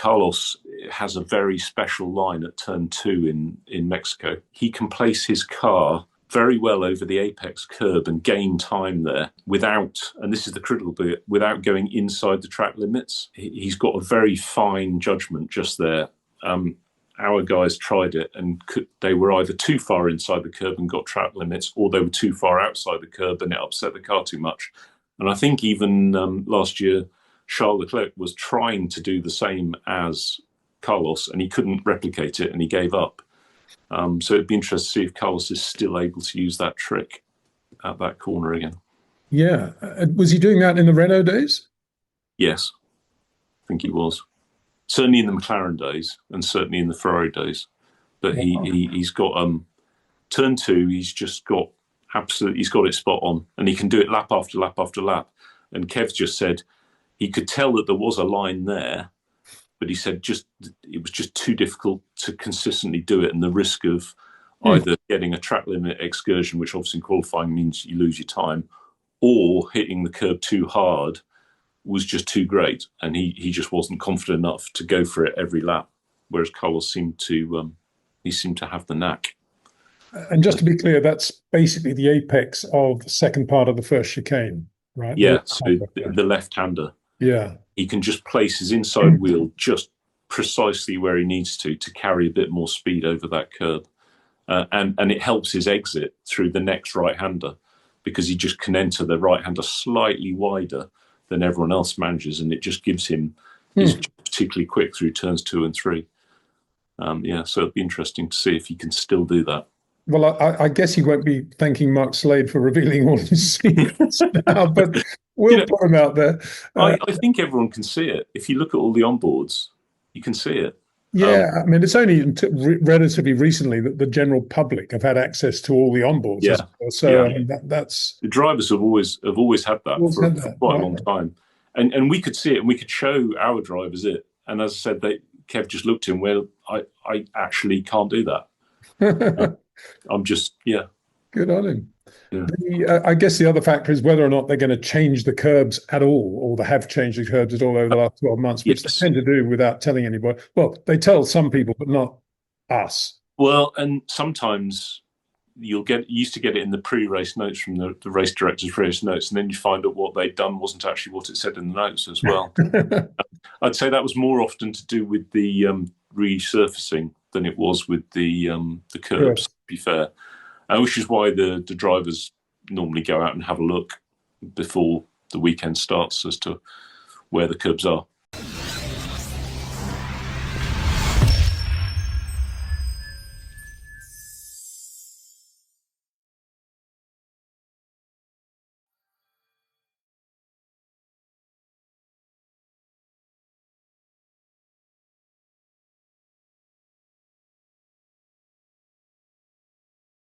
Carlos has a very special line at turn 2 in Mexico. He can place his car very well over the apex curb and gain time there without, and this is the critical bit, without going inside the track limits. He's got a very fine judgment just there. Our guys tried it, and they were either too far inside the curb and got track limits, or they were too far outside the curb and it upset the car too much. And I think even last year, Charles Leclerc was trying to do the same as Carlos, and he couldn't replicate it, and he gave up. So it'd be interesting to see if Carlos is still able to use that trick at that corner again. Yeah. Was he doing that in the Renault days? Yes, I think he was. Certainly in the McLaren days, and certainly in the Ferrari days. But he's got turn 2. He's just got he's got it spot on, and he can do it lap after lap after lap. And Kev just said he could tell that there was a line there, but he said it was just too difficult to consistently do it, and the risk of either getting a track limit excursion, which obviously in qualifying means you lose your time, or hitting the curb too hard was just too great, and he just wasn't confident enough to go for it every lap. Whereas Carlos seemed to have the knack. And just to be clear, that's basically the apex of the second part of the first chicane, right? Yeah, so the left-hander. Yeah. He can just place his inside wheel just precisely where he needs to carry a bit more speed over that curb. And it helps his exit through the next right-hander, because he just can enter the right-hander slightly wider than everyone else manages, and it just gives him, he's particularly quick through turns 2 and 3. So it'd be interesting to see if he can still do that. Well, I guess he won't be thanking Mark Slade for revealing all his secrets now, but we'll put him out there. I think everyone can see it. If you look at all the onboards, you can see it. Yeah, I mean, it's only relatively recently that the general public have had access to all the onboards. Yeah. So I mean, that's the drivers have always had that for quite a long time, and we could see it, and we could show our drivers it. And as I said, Kev just looked at him. Well, I actually can't do that. I'm just good on him. Yeah. I guess the other factor is whether or not they're going to change the curbs at all, or they have changed the curbs at all over the last 12 months, which they tend to do without telling anybody. Well, they tell some people, but not us. Well, and sometimes you'll used to get it in the pre-race notes from the race director's race notes, and then you find out what they'd done wasn't actually what it said in the notes as well. I'd say that was more often to do with the resurfacing than it was with the curbs, to be fair. Which is why the drivers normally go out and have a look before the weekend starts as to where the curbs are.